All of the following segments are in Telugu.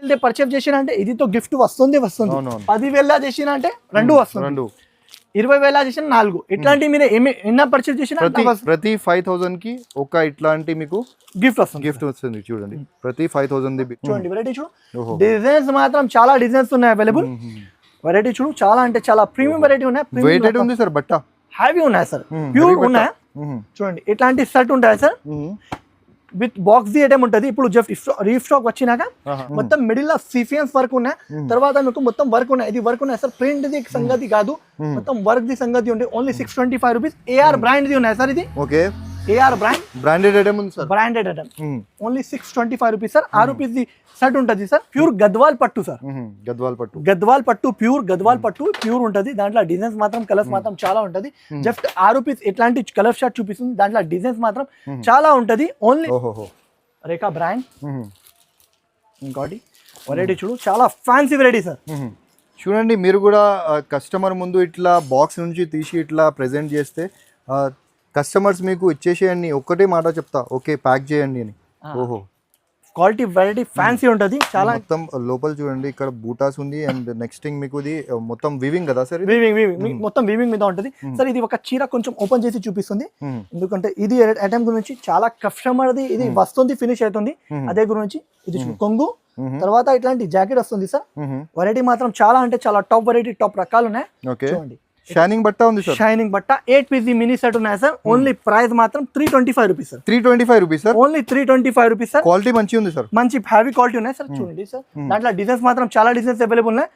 అంటే పర్చేస్ చేసినా అంటే ఇదితో గిఫ్ట్ వస్తుంది 10,000 చేసినా అంటే 2 వస్తుంది, 20,000 చేసిన 4. ఇట్లాంటి మీరు ఎన్న పర్చేస్ చేసినా ప్రతి 5,000 కి ఒక ఇట్లాంటి మీకు గిఫ్ట్ వస్తుంది. చూడండి ప్రతి 5,000 చూడండి వెరైటీ చూడు, డిజైన్స్ మాత్రం చాలా డిజైన్స్ ఉన్నాయి అవైలబుల్. వెరైటీ చూడు చాలా అంటే చాలా ప్రీమియం వెరైటీ ఉన్నాయి. వెయిటెడ్ ఉంది సార్, బట్ట హ్యావీ ఉన్నాయి సార్, ప్యూర్ ఉన్నాయి. చూడండి ఇట్లాంటి షర్ట్ ఉంటాయి sir, with box the item ఉంటుంది. ఇప్పుడు జస్ట్ రీస్టాక్ వచ్చినాక మొత్తం మిడిల్ లో సీఫియన్స్ వర్క్ ఉన్నాయి, తర్వాత మీకు మొత్తం వర్క్ ఉన్నాయి. ఇది వర్క్ ఉన్నాయి సార్, ప్రింట్ ది సంగతి కాదు, మొత్తం వర్క్ ది సంగతి ఉండే. Only 625 rupees. ఏఆర్ బ్రాండ్ ది ఉన్నాయి సార్, ఇది ఓకే ఏఆర్ బ్రాండెడ్ ఐటమ్ ఉంది sir, branded item. Only 625 rupees sir. 6 rupees ది షర్ట్ ఉంటుంది సార్, ప్యూర్ గద్వాల్ పట్టు సార్, గద్వాల్ పట్టు ప్యూర్ గద్వాల్ పట్టు ప్యూర్ ఉంటుంది. దాంట్లో డిజైన్స్ మాత్రం కలర్స్ మాత్రం చాలా ఉంటుంది. జస్ట్ 6 రూపీస్ ఇట్లాంటి కలర్ షర్ట్ చూపిస్తుంది, దాంట్లో డిజైన్స్ మాత్రం చాలా ఉంటుంది. ఓన్లీ రేఖా బ్రాండ్. ఇంకోటి వెరైటీ చూడు చాలా ఫ్యాన్సీ వెరైటీ సార్. చూడండి మీరు కూడా కస్టమర్ ముందు ఇట్లా బాక్స్ నుంచి తీసి ఇట్లా ప్రెజెంట్ చేస్తే కస్టమర్స్ మీకు ఇచ్చేసేయండి, ఒక్కటే మాట చెప్తా, ఓకే ప్యాక్ చేయండి అని. ఓహో క్వాలిటీ వెరైటీ ఫ్యాన్సీ ఉంటుంది చాలా. మొత్తం లోపల చూడండి ఇక్కడ బూటాస్ ఉంది, అండ్ నెక్స్ట్ థింగ్ మీకు ఇది మొత్తం వీవింగ్ కదా సార్, వీవింగ్ మొత్తం వీవింగ్ మీద ఉంటుంది సార్. ఇది ఒక చీర కొంచెం ఓపెన్ చేసి చూపిస్తుంది, ఎందుకంటే ఇది ఐటమ్ గురించి చాలా కస్టమర్ది ఇది వస్తుంది, ఫినిష్ అవుతుంది. అదే గురించి ఇది కొంగు, తర్వాత ఇట్లాంటి జాకెట్ వస్తుంది సార్. వెరైటీ మాత్రం చాలా అంటే చాలా టాప్ వెరైటీ, టాప్ రకాలు ఉన్నాయి. చూడండి షైనింగ్ బట్ట ఉంది సార్, షైనింగ్ బట్ట 8 పీస్ మినీ సెట్ ఉన్నాయి సార్. ఓన్లీ ప్రైస్ మాత్రం 325 rupees sir. 325 rupees sir, only 325 rupees sir. Quality మంచి ఉంది సార్, మంచి హ్యావీ క్వాలిటీ ఉన్నాయి సార్. చూడండి సార్ దాంట్లో డిజైన్స్ మాత్రం చాలా డిజైన్స్ అవైలబుల్ ఉన్నాయి.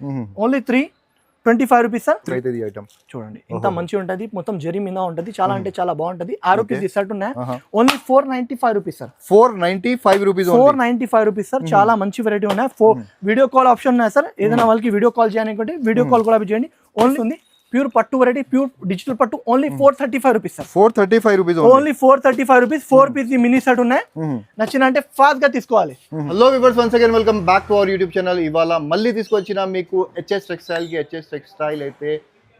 Only 325 rupees sir. చూడండి ఇంత మంచి ఉంటుంది, మొత్తం జరీ మీద ఉంటుంది, చాలా అంటే చాలా బాగుంటుంది. 6 రూపీస్ షర్ట్ ఉన్నాయి. Only 495 rupees sir. 495 rupees sir. చాలా మంచి వెరైటీ ఉన్నాయి. వీడియో కాల్ ఆప్షన్ ఉన్నాయి సార్, ఏదైనా వాళ్ళకి వీడియో కాల్ చేయాలనుకుంటే వీడియో కాల్ కూడా చేయండి. ఓన్లీ ఉంది ప్యూర్ పట్టు వెరైటీ, ప్యూర్ డిజిటల్ పట్టు. Only 435 rupees sir. 435 rupees, only 435 rupees. 4 piece mini set ఉన్నాయి. నచ్చిన అంటే ఫాస్ట్ గా తీసుకోవాలి. Hello viewers, once again welcome back to our YouTube channel. ఇవాళ మళ్ళీ తీసుకొచ్చిన మీకు హెచ్ఎస్ టెక్స్టైల్ కి. హెచ్ఎస్ టెక్స్టైల్ అయితే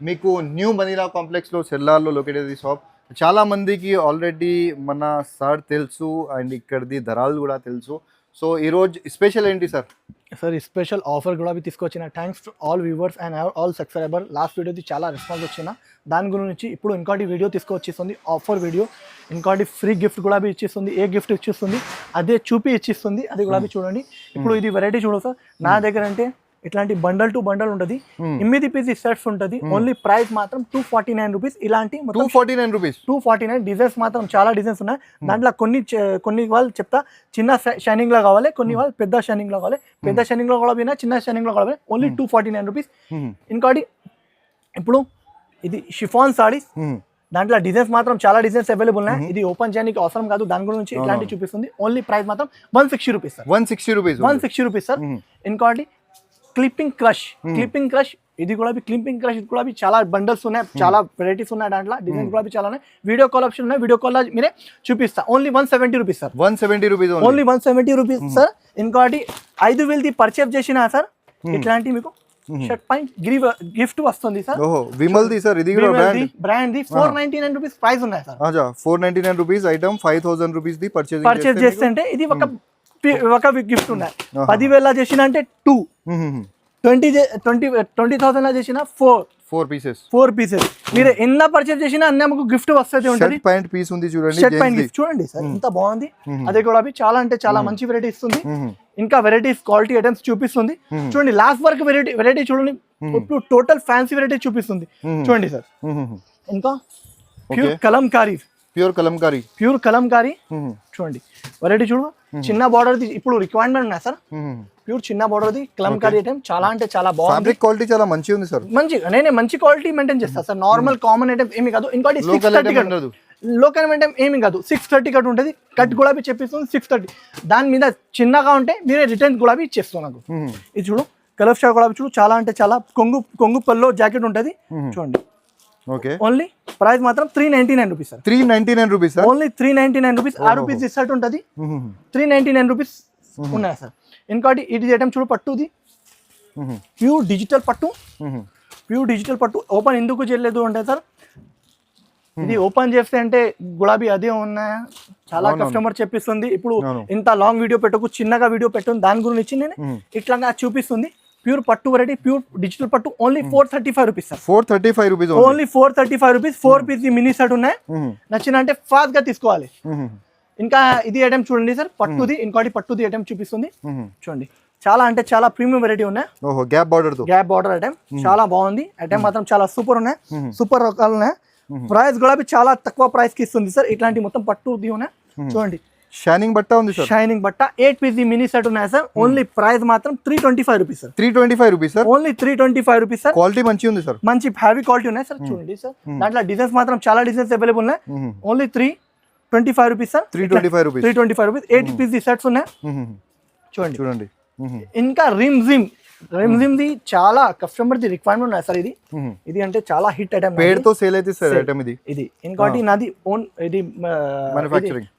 మీకు న్యూ మనీలా కాంప్లెక్స్ లో సెల్లార్లో లొకేటెడ్ షాప్. చాలా మందికి ఆల్రెడీ మన సార్ తెలుసు, అండ్ ఇక్కడిది ధరలు కూడా తెలుసు. సో ఈరోజు స్పెషల్ ఏంటి సార్? సార్ ఈ స్పెషల్ ఆఫర్ కూడా తీసుకొచ్చిన. Thanks to all viewers and all subscriber. Last వీడియోది చాలా రెస్పాన్స్ వచ్చిన, దాని గురించి ఇప్పుడు ఇంకోటి వీడియో తీసుకొచ్చేస్తుంది, ఆఫర్ వీడియో. ఇంకోటి ఫ్రీ గిఫ్ట్ కూడా ఇచ్చిస్తుంది. ఏ గిఫ్ట్ ఇచ్చిస్తుంది అదే చూపి ఇచ్చిస్తుంది, అది కూడా చూడండి. ఇప్పుడు ఇది వెరైటీ చూడదు సార్, నా దగ్గర అంటే ఇట్లాంటి బండల్ టు బండల్ ఉంటుంది, 8 పీస్ సెట్స్ ఉంటుంది. ఓన్లీ ప్రైస్ మాత్రం 249 రూపీస్. ఇలాంటి 249 డిజైన్స్ మాత్రం చాలా డిజైన్స్ ఉన్నాయి. దాంట్లో కొన్ని వాళ్ళు చెప్తా చిన్న షైనింగ్ లో కావాలి, కొన్ని వాళ్ళు పెద్ద షైనింగ్ లో కావాలి. పెద్ద షైనింగ్ లో కూడా చిన్న షైనింగ్ లో కావాలి. Only 249 rupees. ఇంకోటి ఇప్పుడు ఇది షిఫాన్ సారీస్, దాంట్లో డిజైన్స్ మాత్రం చాలా డిజైన్స్ అవైలబుల్ ఉన్నాయి. ఇది ఓపెన్ చేయడానికి అవసరం కాదు, దాని గురించి ఇట్లాంటి చూపిస్తుంది. ఓన్లీ ప్రైస్ మాత్రం 160 రూపీస్ సార్. 160 rupees sir. ఇంకోటి క్లిప్పింగ్ క్రష్, ఇది కూడా క్లిప్పింగ్ క్రష్, ఇది కూడా చాలా బండల్స్ ఉన్నాయి, చాలా వెరైటీస్ ఉన్నాయి. దాంట్లో డిజైన్స్ కూడా చాలా ఉన్నాయి. వీడియో కాల్ ఆప్షన్ ఉన్నాయి, వీడియో కాల్ మీరే చూపిస్తా. Only 170 rupees sir. 170 rupees, only 170 rupees sir. ఇంకోటి 5,000 పర్చేస్ చేసినా సార్ ఇట్లాంటి మీకు షర్ట్ పాయింట్ గిఫ్ట్ వస్తుంది సార్. విమల్ ది సార్, ఇది కూడా బ్రాండ్ ది 499 రూపీస్ ప్రైస్ ఉన్నాయి sir. 499 rupees item 5,000 rupees the purchase చేస్తే ఇది ఒక గిఫ్ట్ ఉన్నాయి. 10,000 చేసిన అంటే 2, 20,000 లా చేసిన 4 పీసెస్. మీరు ఎన్న పర్చేస్ చేసినా అన్నీ మాకు గిఫ్ట్ వస్తుంది. షర్ట్ పాయింట్ పీస్ ఉంది చూడండి, షర్ట్ పాయింట్ చూడండి సార్ ఎంత బాగుంది. అదే కూడా చాలా అంటే చాలా మంచి వెరైటీ ఇస్తుంది. ఇంకా వెరైటీస్ క్వాలిటీ ఐటమ్స్ చూపిస్తుంది. చూడండి లాస్ట్ వర్క్ వెరైటీ చూడండి, ఇప్పుడు టోటల్ ఫ్యాన్సీ వెరైటీ చూపిస్తుంది. చూడండి సార్. ఇంకా ప్యూర్ కలంకారీ చూడండి వెరైటీ చూడు. చిన్న బార్డర్ ది ఇప్పుడు రిక్వైర్మెంట్ ఉన్నాయి సార్. ప్యూర్ చిన్న బార్డర్ ది కలంకారీ ఐటమ్ చాలా అంటే చాలా బాగుంది. క్వాలిటీ చాలా మంచిగా ఉంది సార్. నేనే మంచి క్వాలిటీ మెయింటైన్ చేస్తాను సార్. నార్మల్ కామన్ ఐటమ్ ఏమి కాదు. ఇంకోటి 630 కట్, లోకల్ ఐటమ్ ఏమి కాదు. 630 కట్ ఉంటుంది. కట్ కూడా చెప్పిస్తుంది 630. దాని మీద చిన్నగా ఉంటే మీరే రిటర్న్ కూడా ఇచ్చేస్తాం నాకు. ఇది చూడు కలర్ షాట్ కూడా చూడు, చాలా అంటే చాలా కొంగు పల్లో జాకెట్ ఉంటుంది. చూడండి ఓన్లీ ప్రైస్ మాత్రం 399 rupees sir. 399 rupees only 399 rupees. 6 rupees shirt ఉంటుంది. 399 రూపీస్ ఉన్నాయి సార్. ఇంకోటి ఇది ఐటమ్ చూడు, పట్టుది ప్యూర్ డిజిటల్ పట్టు. ఓపెన్ ఎందుకు చేయలేదు అంటే సార్ ఇది ఓపెన్ చేస్తే అంటే గులాబీ అదే ఉన్నాయా చాలా కస్టమర్ చెప్పిస్తుంది. ఇప్పుడు ఇంత లాంగ్ వీడియో పెట్టకు, చిన్నగా వీడియో పెట్టు, దాని గురించి నేను ఇట్లాగా చూపిస్తుంది. ప్యూర్ పట్టు వెరైటీ, ప్యూర్ డిజిటల్ పట్టు, only 435 rupees sir. 435 rupees, only 435 rupees. 4 piece mini set ఉన్నాయి. నచ్చిన అంటే ఫాస్ట్ గా తీసుకోవాలి. ఇంకా ఇది ఐటమ్ చూడండి సార్, పట్టుది, ఇంకోటి పట్టుది ఐటమ్ చూపిస్తుంది చూడండి. చాలా అంటే చాలా ప్రీమియం వెరైటీ ఉన్నాయి. ఓహో, గ్యాప్ బార్డర్ ఐటమ్ చాలా బాగుంది. ఐటమ్ మాత్రం చాలా సూపర్ ఉన్నాయి, సూపర్ రకాలు ఉన్నాయి. ప్రైస్ కూడా చాలా తక్కువ ప్రైస్ కి ఇస్తుంది సార్. ఇట్లాంటి మొత్తం పట్టుది ఉన్నాయి చూడండి. షైనింగ్ బట్ట ఉంది సార్, షైనింగ్ బట్ట 8 పీస్ మినీ సెట్ ఉన్నాయి సార్. ఓన్లీ ప్రైస్ మాత్రం 325 rupees sir. 325 rupees sir, only 325 rupees sir. Quality మంచి ఉంది సార్, మంచి హ్యావీ క్వాలిటీ ఉన్నాయి సార్. చూడండి సార్, దాంట్లో డిజైన్స్ మాత్రం చాలా డిజైన్స్ అవైలబుల్ ఉన్నాయి. Only 325 rupees sir. 325 rupees 8 piece sets ఉన్నాయి చూడండి. ఇంకా రిమ్జిమ్ ది చాలా కస్టమర్ ది రిక్వైర్మెంట్ ఉన్నాయి సార్. ఇది అంటే చాలా హిట్ ఐటమ్, పేడ్ తో సేల్ అయితే సార్ ఐటమ్ ఇది. ఇంకోటి నాది ఓన్ ఇది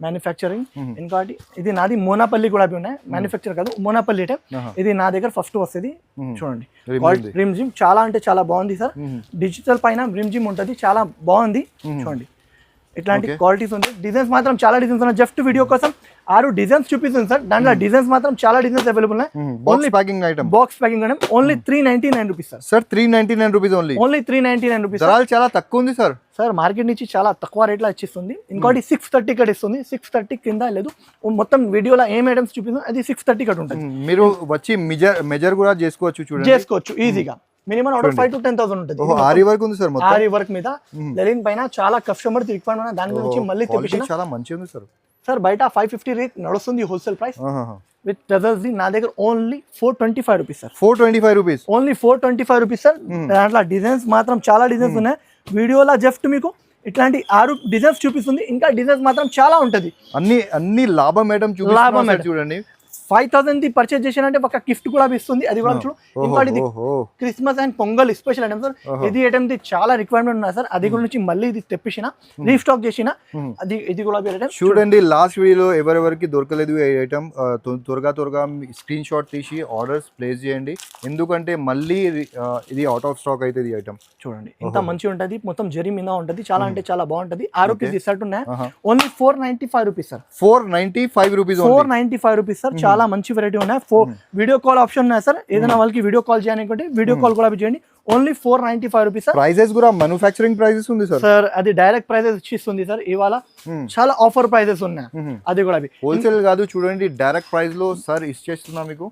మ్యానుఫ్యాక్చరింగ్. ఇంకోటి ఇది నాది మోనాపల్లి కూడా ఉన్నాయి, మ్యానుఫ్యాక్చర్ కాదు, మోనాపల్లి ఐటమ్. ఇది నా దగ్గర ఫస్ట్ వస్తుంది చూడండి. రిమ్జిమ్ చాలా అంటే చాలా బాగుంది సార్. డిజిటల్ పైన రిమ్జిమ్ ఉంటుంది, చాలా బాగుంది చూడండి. ఇట్లాంటి క్వాలిటీస్ ఉంది. డిజైన్స్ మాత్రం చాలా డిజైన్స్ ఉన్నాయి. జస్ట్ వీడియో కోసం 6 డిజైన్స్ చూపిస్తుంది సార్. దాంట్లో డిజైన్స్ మాత్రం చాలా డిజైన్స్ అవైలబుల్ ఉన్నాయి. Box packing item only 399 rupees sir. Sir 399 rupees only 399 rupees. చాలా తక్కువ ఉంది సార్. సార్ మార్కెట్ నుంచి చాలా తక్కువ రేట్లో ఇచ్చిస్తుంది. ఇంకోటి 630 కట్ ఇస్తుంది. 630 కింద లేదు, మొత్తం వీడియోలో ఏం ఐటమ్స్ చూపిస్తుందో అది 630 కట్ ఉంటుంది. మీరు వచ్చి మెజర్ కూడా చేసుకోవచ్చు ఈజీగా. మినిమం ఆర్డర్ 5 to 10,000 ఉంటుంది. ఆరి వర్క్ ఉంది సార్, మొత్తం ఆరి వర్క్ మీద లెనిన్ పైన చాలా కస్టమర్ రిక్వైర్మెంట్. దాని గురించి మళ్ళీ తెప్పించిన చాలా మంచి ఉంది సార్. సార్ బయట 550 రేట్ నడుస్తుంది wholesale price. With treasures the నా దగ్గర only 425 rupees sir. 425 rupees, only 425 rupees sir. దాంట్లో డిజైన్స్ మాత్రం చాలా డిజైన్స్ ఉన్నాయి. వీడియోలో జస్ట్ మీకు ఇట్లాంటి 6 డిజైన్స్ చూపిస్తుంది. ఇంకా డిజైన్స్ మాత్రం చాలా ఉంటది. అన్ని లాభం మేడం చూడండి. 5,000 ది పర్చేజ్ చేసినంటే ఒక గిఫ్ట్ కూడా ఇస్తుంది. అది కూడా చూడు. ఇంకోటి Christmas and pongal special item sir. ఇది ఐటమ్ ది చాలా రిక్వైర్మెంట్ ఉన్నాయి సార్. అది గురించి మళ్ళీ ఇది తెప్పించిన, రీస్టాక్ చేసిన. ఇది కూడా చూడండి. లాస్ట్ వీడియోలో ఎవరెవరికి దొరకలేదు ఈ ఐటమ్, త్వరగా స్క్రీన్ షాట్ తీసి ఆర్డర్స్ ప్లేస్ చేయండి. ఎందుకంటే మళ్ళీ ఇది అవుట్ ఆఫ్ స్టాక్ అయితే ఈ ఐటమ్ చూడండి. ఇంత మంచిగా ఉంటది, మొత్తం జరీ మీద ఉంటది. చాలా అంటే చాలా బాగుంటది. 6 పీస్ సెట్ ఉన్నాయి. Only 495 rupees sir. 495 rupees, 495 rupees sir. చాలా మంచి వెరైటీ ఉన్నాయి. వీడియో కాల్ ఆప్షన్ ఉన్నాయి సార్. ఏదైనా వాళ్ళకి వీడియో కాల్ చేయాలనుకుంటే వీడియో కాల్ కూడా చేయండి. Only 495 rupees sir. ప్రైజెస్ కూడా మ్యానుఫ్యాక్చరింగ్ ప్రైజెస్ ఉంది సార్. సార్ అది డైరెక్ట్ ప్రైజెస్ ఇచ్చిస్తుంది సార్. ఇవాళ చాలా ఆఫర్ ప్రైజెస్ ఉన్నాయి. అది కూడా హోల్సేల్ కాదు చూడండి, డైరెక్ట్ ప్రైస్ లో సార్ ఇచ్చేస్తున్నా మీకు.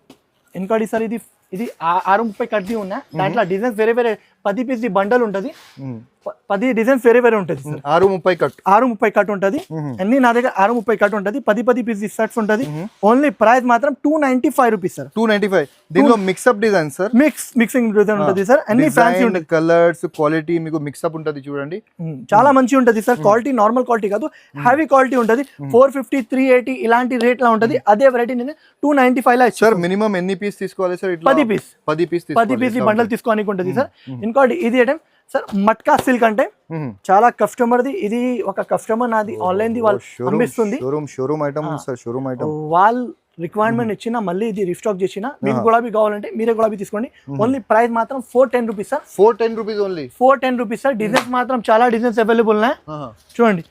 ఇంకోటి సార్ ఇది 630 కట్ది ఉన్నాయి. దాంట్లో డిజైన్స్ వేరే 10 పీస్ బండల్ ఉంటుంది. 10 డిజైన్స్ వేరే ఉంటుంది సార్. 630 కట్ ఉంటుంది. అన్ని నా దగ్గర 630 కట్ ఉంటుంది. 10 పీస్ సెట్స్ ఉంటుంది. ఓన్లీ ప్రైస్ మాత్రం 295 రూపీస్ సార్. 295. దీనిలో mix-up design sir, mixing design ఉంటుంది సార్. అన్ని ఫ్యాన్సీ ఉంటుంది. కలర్స్ క్వాలిటీ మీకు మిక్స్అప్ ఉంటుంది చూడండి. చాలా మంచి ఉంటుంది సార్. క్వాలిటీ నార్మల్ క్వాలిటీ కాదు, హెవీ క్వాలిటీ ఉంటుంది. 450, 380 ఇలాంటి రేట్ లో ఉంటుంది. అదే వెరైటీ నేను 295 లా సార్. మినిమం ఎన్ని పీస్ తీసుకోవాలి సార్? 10 పీస్ బండల్ తీసుకోనికి ఉంటుంది సార్. ఇంకోటి ఇది ఐటమ్ సార్, మట్కా సిల్క్ అంటే చాలా కస్టమర్ ది. ఇది ఒక కస్టమర్ నాది ఆన్లైన్ ది వాళ్ళు పంపిస్తుంది. Showroom item sir, showroom item. వాళ్ళు రిక్వైర్మెంట్ ఇచ్చిన మళ్ళీ ఇది రీస్టాక్ చేసిన. మీకు గులాబీ కావాలంటే మీరే గులాబీ తీసుకోండి. ఓన్లీ ప్రైస్ మాత్రం 410 rupees sir. 410 rupees only. 410 rupees sir. Designs మాత్రం చాలా డిజైన్స్ అవైలబుల్ ఉన్నాయి చూడండి.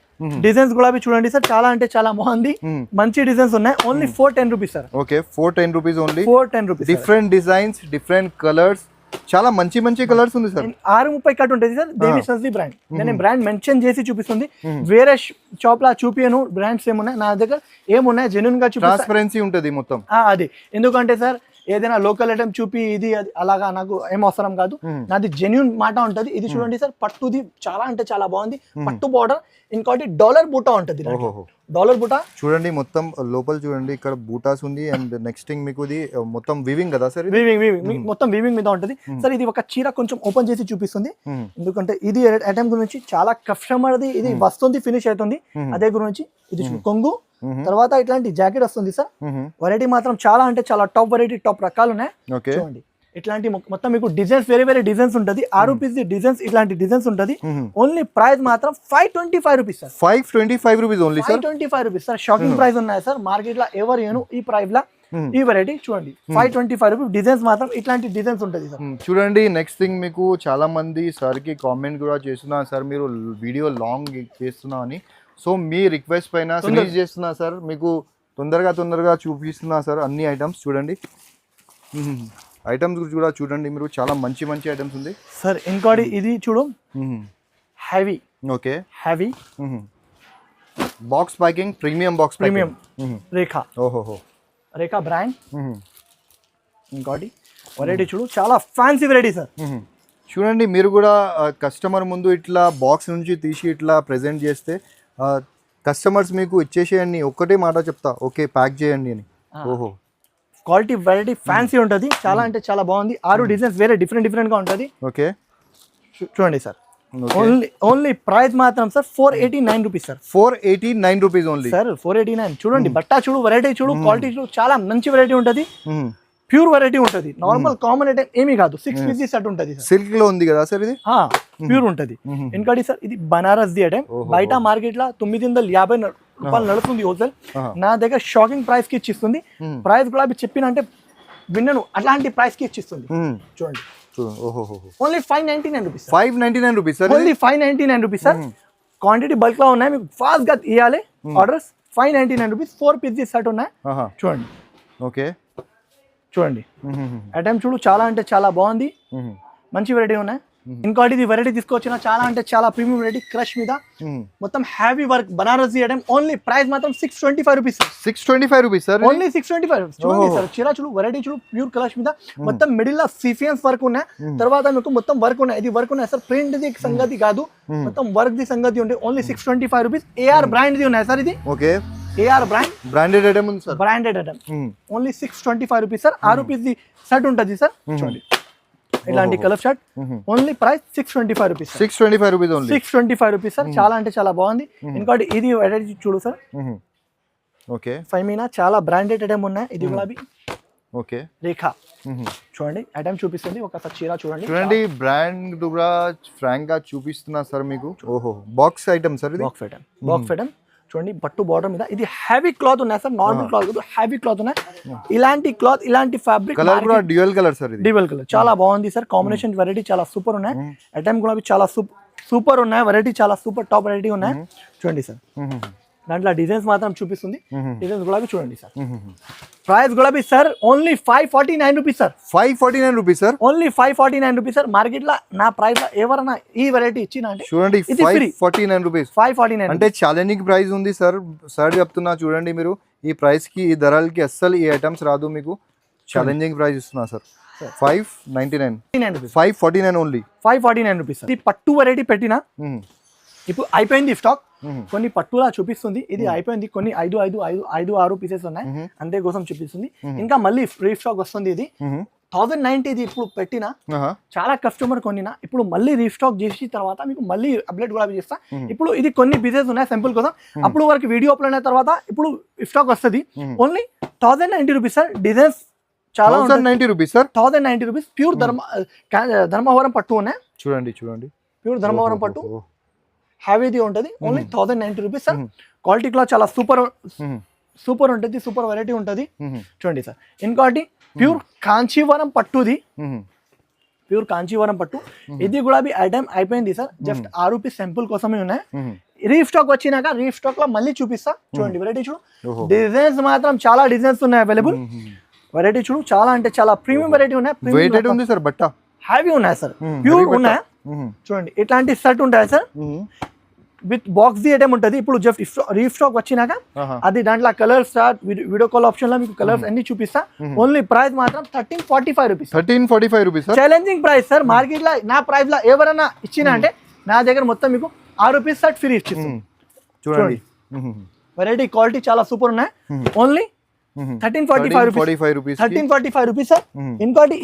డిజైన్స్ గులాబీ చూడండి సార్. చాలా అంటే చాలా బాగుంది, మంచి డిజైన్స్ ఉన్నాయి. Only 410 rupees sir. Okay, 410 rupees only. 410 rupees. Different designs, different colours, చాలా మంచి కలర్స్ ఉంది సార్. 630 కట్ ఉంటుంది సార్. దేవి సన్సి బ్రాండ్. నేను బ్రాండ్ మెన్షన్ చేసి చూపిస్తుంది. వేరే షాప్ లా చూపియను. బ్రాండ్స్ ఏమున్నాయి నా దగ్గర, ఏమున్నాయి జెన్యూన్ గా చూపిస్తా. ట్రాన్స్పరెన్సీ ఉంటుంది మొత్తం. అది ఎందుకంటే సార్ ఏదైనా లోకల్ ఐటమ్ చూపి ఇది అది అలాగా నాకు ఏం అవసరం కాదు. నాది జెన్యూన్ మాట ఉంటది. ఇది చూడండి సార్, పట్టుది చాలా అంటే చాలా బాగుంది. పట్టు బార్డర్. ఇంకోటి డాలర్ బూటా ఉంటది. డాలర్ బూటా చూడండి, మొత్తం లోపల చూడండి. ఇక్కడ బూటాస్ ఉంది. అండ్ నెక్స్ట్ థింగ్ మీకు ఇది మొత్తం వీవింగ్ కదా సార్? వీవింగ్ మొత్తం వీవింగ్ మీద ఉంటది సార్. ఇది ఒక చీర కొంచెం ఓపెన్ చేసి చూపిస్తుంది. ఎందుకంటే ఇది ఐటమ్ గురించి చాలా కస్టమర్ ది ఇది వస్తుంది, ఫినిష్ అవుతుంది. అదే గురించి ఇది కొంగు. తర్వాత ఇట్లాంటి జాకెట్ వస్తుంది సార్. వెరైటీ మాత్రం చాలా అంటే చాలా టాప్ వెరైటీ, టాప్ రకాలు ఉన్నాయి చూడండి. ఇట్లాంటి మొత్తం మీకు డిజైన్స్ వేరే డిజైన్స్ ఉంటుంది. 6 పీస్ డిజైన్స్ ఇట్లాంటి డిజైన్స్ ఉంటుంది. ఓన్లీ ప్రైస్ మాత్రం 525 rupees sir. 525 rupees only sir. 525 rupees sir. Shocking price ఉన్నాయి సార్. మార్కెట్ లో ఎవరు ఈ ప్రైస్ లా ఈ వెరైటీ చూడండి 525 రూపీస్. డిజైన్స్ మాత్రం ఇట్లాంటి డిజైన్స్ ఉంటుంది సార్. చూడండి నెక్స్ట్ థింగ్ మీకు చాలా మంది సార్కి కామెంట్ కూడా చేస్తున్నారు సార్ మీరు వీడియో లాంగ్ చేస్తున్నా అని. సో మీ రిక్వెస్ట్ పైన రిలీజ్ చేస్తున్నా సార్, మీకు తొందరగా చూపిస్తున్నా సార్ అన్ని ఐటమ్స్. చూడండి ఐటమ్స్ కూడా చూడండి మీరు, చాలా మంచి ఐటమ్స్ ఉంది సార్. ఇంకోటి ఇది చూడు heavy. Okay heavy box packing, premium box premium Rekha. ఓహోహో రేఖా బ్రాండ్. ఇంకోటి వెరైటీ చూడు చాలా ఫ్యాన్సీ వెరైటీ సార్. చూడండి మీరు కూడా కస్టమర్ ముందు ఇట్లా బాక్స్ నుంచి తీసి ఇట్లా ప్రెజెంట్ చేస్తే కస్టమర్స్ మీకు ఇచ్చేసేయండి, ఒక్కటే మాట చెప్తా, ఓకే ప్యాక్ చేయండి అని. ఓహో క్వాలిటీ వెరైటీ ఫ్యాన్సీ ఉంటుంది, చాలా అంటే చాలా బాగుంది. 6 డిజైన్స్ వేరే డిఫరెంట్ గా ఉంటుంది. ఓకే చూడండి సార్. ఓన్లీ ప్రైస్ మాత్రం sir 489 rupees sir. 489 rupees only sir. 489. చూడండి బట్టా చూడు, వెరైటీ చూడు, క్వాలిటీ చూడు, చాలా మంచి వెరైటీ ఉంటుంది. ప్యూర్ వెరైటీ ఉంటుంది, నార్మల్ కామన్ ఐటమ్ ఏమీ కాదు. 6 పీసెస్ సెట్ ఉంటుంది సార్. సిల్క్ లో ఉంది కదా సార్ ఇది? ప్యూర్ ఉంటుంది. ఇంకోటి సార్ ఇది బనారస్ ది ఐటమ్. బయట మార్కెట్ లో 950 రూపాయలు నడుస్తుంది హోల్సేల్. నా దగ్గర షాకింగ్ ప్రైస్ కి ఇచ్చిస్తుంది. ప్రైస్ కూడా చెప్పిన అంటే విన్నను అట్లాంటి ప్రైస్ కి ఇచ్చిస్తుంది. చూడండి only 599 rupees. 599 rupees sir. Only 599 rupees sir. Quantity bulk లో ఉన్నాయి, మీకు ఫాస్ట్ గా ఇవ్వాలి ఆర్డర్స్. 599 రూపీస్ 4 పీసెస్ సెట్ ఉన్నాయి. చూడండి. ఓకే చూడండి ఐటమ్ చూడు, చాలా అంటే చాలా బాగుంది, మంచి వెరైటీ ఉన్నాయి. ఇంకోటి ఇది వెరైటీ తీసుకొచ్చిన చాలా అంటే చాలా ప్రీమియం వెరైటీ క్రష్ మీద మొత్తం heavy work Banaras item. Only price మాత్రం 625 రూపీస్. 625 rupees sir. ఓన్లీ 625. చూడండి సార్ చీర చూడు, వెరైటీ చూడు, ప్యూర్ కలర్స్ మీద మొత్తం మిడిల్ లో సీఫియన్స్ వర్క్ ఉన్నాయి. తర్వాత మీకు మొత్తం వర్క్ ఉన్నాయి. ఇది వర్క్ ఉన్నాయి సార్, ప్రింట్ ది సంగతి కాదు, మొత్తం వర్క్ ది సంగతి ఉంది. Only 625 rupees. ఏఆర్ బ్రాండ్ ది ఉన్నాయి సార్. ఇది ఓకే ఏఆర్ బ్రాండెడ్ ఐటమ్ ఉంది sir. Branded item. Only 625 rupees sir. 6 rupees ది సెట్ ఉంటుంది సార్. చూడండి ఇలాంటి colour shirt. Only price 625 rupees. 625 rupees only. 625 rupees sir. చాలా అంటే చాలా బాగుంది. ఇంకోటి ఇది వెరైటీ చూడు సార్. ఓకే ఫైమీనా చాలా బ్రాండెడ్ ఐటమ్ ఉన్నాయి. ఇది కూడా ఓకే రేఖా. చూడండి ఐటమ్ చూపిస్తుంది, ఒకసారి చీర చూడండి. చూడండి బ్రాండ్ కూడా ఫ్రాంక్ గా చూపిస్తున్నా సార్ మీకు. ఓహో box item sir. Box item చూడండి, పట్టు బార్డర్ మీద. ఇది హెవీ క్లాత్ ఉన్నాయి సార్, నార్మల్ క్లాత్ కాదు, హెవీ క్లాత్ ఉన్నాయి. ఇలాంటి క్లాత్, ఇలాంటి ఫ్యాబ్రిక్ కలర్ కూడా dual colour sir. Dual colour చాలా బాగుంది సార్. కాంబినేషన్ వెరైటీ చాలా సూపర్ ఉన్నాయి. ఐటమ్ కూడా చాలా సూపర్ ఉన్నాయి. వెరైటీ చాలా సూపర్ టాప్ వెరైటీ ఉన్నాయి. చూడండి సార్, దాంట్లో డిజైన్స్ మాత్రం చూపిస్తుంది. డిజైన్స్ గులాబీ చూడండి సార్. ప్రైస్ గులాబీ sir only 549 rupees sir. 549 rupees sir. Only 549 rupees sir. Market లో నా ప్రైస్ లో ఎవరైనా ఈ వెరైటీ ఇచ్చిన అంటే చూడండి 549 రూపీస్. 549 అంటే ఛాలెంజింగ్ ప్రైస్ ఉంది సార్. సార్ చెప్తున్నా చూడండి, మీరు ఈ ప్రైస్ కి, ఈ ధరలకి అస్సలు ఈ ఐటమ్స్ రాదు మీకు. ఛాలెంజింగ్ ప్రైస్ ఇస్తున్నా సార్. 599 రూపీస్. 549 ఓన్లీ. 549 రూపీస్. ఈ పట్టు వెరైటీ పెట్టినా ఇప్పుడు అయిపోయింది స్టాక్. కొన్ని పట్టులా చూపిస్తుంది, ఇది అయిపోయింది. కొన్ని 5 పీసెస్ ఉన్నాయి, అంతే కోసం చూపిస్తుంది. ఇంకా మళ్ళీ ఫ్రీ స్టాక్ వస్తుంది. ఇది 1090 ఇది ఇప్పుడు పెట్టిన చాలా కస్టమర్ కొనినా ఇప్పుడు మళ్ళీ రీస్టాక్ చేసి తర్వాత మీకు మళ్ళీ అప్డేట్ కూడా చేస్తా. ఇప్పుడు ఇది కొన్ని పీసెస్ ఉన్నాయి సింపుల్ కోసం. అప్పుడు వరకు వీడియో అప్లోడ్ అయిన తర్వాత ఇప్పుడు స్టాక్ వస్తుంది. Only 1090 rupees sir. డిజైన్స్ చాలా 1090 rupees sir. 1090 rupees. Pure Dharmavaram పట్టు ఉన్నాయి. చూడండి ప్యూర్ ధర్మవరం పట్టు హ్యావీది ఉంటుంది. Only 1090 rupees sir. క్వాలిటీ కూడా చాలా సూపర్ ఉంటుంది, సూపర్ వెరైటీ ఉంటుంది. చూడండి సార్. ఇంకోటి ప్యూర్ కాంచీవరం పట్టుది, ప్యూర్ కాంచీవరం పట్టు. ఇది కూడా ఐటమ్ అయిపోయింది సార్. జస్ట్ 6 రూపీస్ సింపుల్ కోసమే ఉన్నాయి. రీస్టాక్ వచ్చినాక రీస్టాక్ లో మళ్ళీ చూపిస్తా. చూడండి వెరైటీ చూడు, డిజైన్స్ మాత్రం చాలా డిజైన్స్ ఉన్నాయి అవైలబుల్. వెరైటీ చూడు, చాలా అంటే చాలా ప్రీమియం వెరైటీ ఉన్నాయి. వెయిటెడ్ ఉంది సార్, బట్ట హ్యావీ ఉన్నాయి సార్, ప్యూర్ ఉన్నాయి. చూడండి ఇట్లాంటి సెట్ ఉంటాయి sir. With box the item ఉంటుంది. ఇప్పుడు జస్ట్ రీస్టాక్ వచ్చినాక అది దాంట్లో కలర్స్ వీడియో కాల్ ఆప్షన్ లో మీకు కలర్స్ అన్ని చూపిస్తా. ఓన్లీ ప్రైస్ మాత్రం 1345 rupees. 1345 rupees. Challenging price sir. Market లో నా ప్రైస్ లో ఎవరైనా ఇచ్చిన అంటే నా దగ్గర మొత్తం మీకు 6 రూపీస్ సెట్ ఫ్రీ ఇచ్చింది. చూడండి వెరైటీ క్వాలిటీ చాలా సూపర్ ఉన్నాయి. Only 1345 rupees. 1345 rupees sir. ఇంకోటి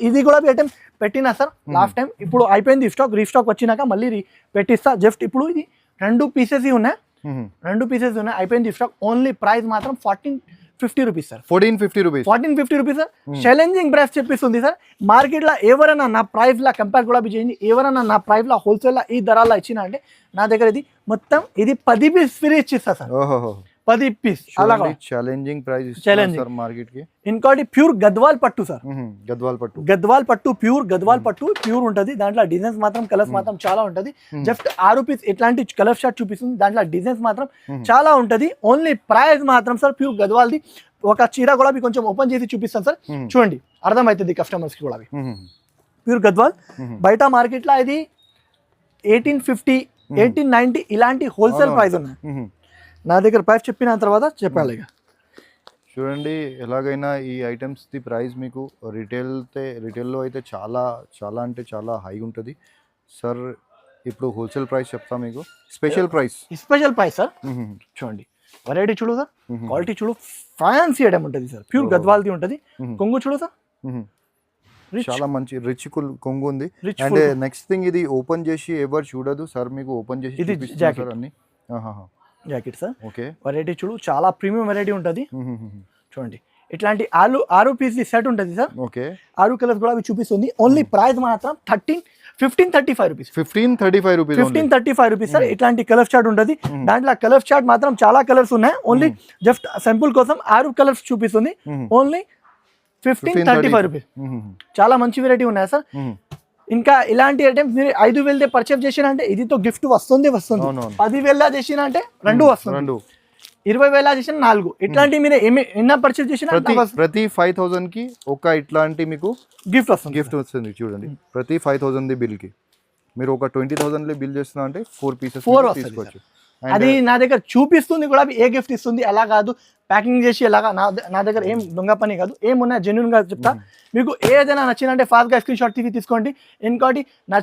ఇది కూడా ఐటమ్ పెట్టినా సార్ లాస్ట్ టైం. ఇప్పుడు అయిపోయింది స్టాక్. రీస్టాక్ వచ్చినాక మళ్ళీ పెట్టిస్తా. జస్ట్ ఇప్పుడు ఇది 2 పీసెస్ ఉన్నాయి, 2 పీసెస్ ఉన్నాయి. అయిపోయింది స్టాక్. ఓన్లీ ప్రైస్ మాత్రం 1450 rupees sir. 1450 rupees sir. Challenging price చెప్పిస్తుంది సార్. మార్కెట్ లో ఎవరైనా నా ప్రైస్ లా కంపేర్ కూడా చేయండి. ఎవరైనా నా ప్రైస్ లో హోల్సేల్ లా ఈ ధరలో ఇచ్చిన అంటే నా దగ్గర ఇది మొత్తం ఇది 10 పీస్ ఫ్రీ ఇచ్చిస్తా సార్. 10 పీస్ అలా challenging price Challenging. Sir market కి. ఇంకోటి ప్యూర్ గద్వాల్ పట్టు సార్, గద్వాల్ పట్టు. గద్వాల్ పట్టు ప్యూర్ ఉంటది. దాంట్లో డిజైన్స్ మాత్రం కలర్స్ మాత్రం చాలా ఉంటది. జస్ట్ 6 పీస్ ఇట్లాంటి కలర్ షార్ట్ చూపిస్తుంది. దాంట్లో డిజైన్స్ మాత్రం చాలా ఉంటది. ఓన్లీ ప్రైస్ మాత్రం సార్ ప్యూర్ గద్వాల్ది. ఒక చీర కూడా మీకు కొంచెం ఓపెన్ చేసి చూపిస్తాను సార్, చూడండి అర్థమవుతుంది కస్టమర్స్ కి కూడా. ప్యూర్ గద్వాల్ బయట మార్కెట్ లో ఇది 1850 1890 ఇలాంటి హోల్సేల్ ప్రైస్ ఉన్నాయి. నా దగ్గర ప్రైస్ చెప్పిన తర్వాత చెప్పాలి. ఇక చూడండి ఎలాగైనా ఈ ఐటమ్స్ ది ప్రైస్ మీకు రిటైల్లో అయితే చాలా చాలా అంటే చాలా హై ఉంటుంది సార్. ఇప్పుడు హోల్సేల్ ప్రైస్ చెప్తా మీకు. స్పెషల్ ప్రైస్ సార్ చూడండి, వెరైటీ చూడు సార్, క్వాలిటీ చూడు, ఫ్యాన్సీ ఐటమ్ ఉంటుంది సార్. ప్యూర్ గద్వాల్ది ఉంటుంది. కొంగు చూడు సార్, చాలా మంచి రిచ్ కొంగు ఉంది. అండ్ నెక్స్ట్ థింగ్ ఇది ఓపెన్ చేసి ఎవరు చూడదు సార్, మీకు ఓపెన్ చేసి ఇది జాకెట్ అన్ని జాకెట్ సార్. ఓకే, వెరైటీ చూడు, చాలా ప్రీమియం వెరైటీ ఉంటుంది. చూడండి ఇట్లాంటి 6 పీస్ సెట్ ఉంటుంది సార్. ఓకే, 6 కలర్స్ కూడా అవి చూపిస్తుంది. ఓన్లీ ప్రైస్ మాత్రం 1535 రూపీస్. 1535 rupees sir. ఇట్లాంటి కలర్ చార్ట్ ఉంటుంది. దాంట్లో కలర్ చార్ట్ మాత్రం చాలా కలర్స్ ఉన్నాయి. ఓన్లీ జస్ట్ సింపుల్ కోసం 6 కలర్స్ చూపిస్తుంది. Only 1535 rupees. చాలా మంచి వెరైటీ ఉన్నాయి సార్. ఇంకా ఇలాంటి ఐటమ్స్ మీరు 5,000 పర్చేస్ చేసినంటే ఇదితో గిఫ్ట్ వస్తుంది. 10,000 చేసినంటే 2 వస్తుంది. 20,000 చేసిన 4. ఇట్లాంటి మీరు ఎన్న పర్చేస్ చేసినా ప్రతి 5,000 కి ఒక ఇట్లాంటి మీకు గిఫ్ట్ వస్తుంది. చూడండి ప్రతి 5,000 బిల్ కి మీరు ఒక 20,000 బిల్ చేస్తున్నా అంటే 4 పీసెస్ తీసుకోవచ్చు. అది నా దగ్గర చూపిస్తుంది కూడా ఏ గిఫ్ట్ ఇస్తుంది అలా కాదు, ప్యాకింగ్ చేసి ఎలాగా. నా దగ్గర ఏం దొంగ పని కాదు, ఏమున్నా జెన్యున్ గా చెప్తా. మీకు ఏదైనా నచ్చిందంటే ఫాస్ట్ గా స్క్రీన్ షాట్ తీసుకోండి. ఇంకోటి నా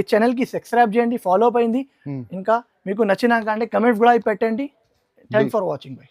ఛానల్ కి సబ్స్క్రైబ్ చేయండి, ఫాలో అప్ అయింది. ఇంకా మీకు నచ్చినాక అంటే కమెంట్స్ కూడా పెట్టండి. Thanks for watching bye.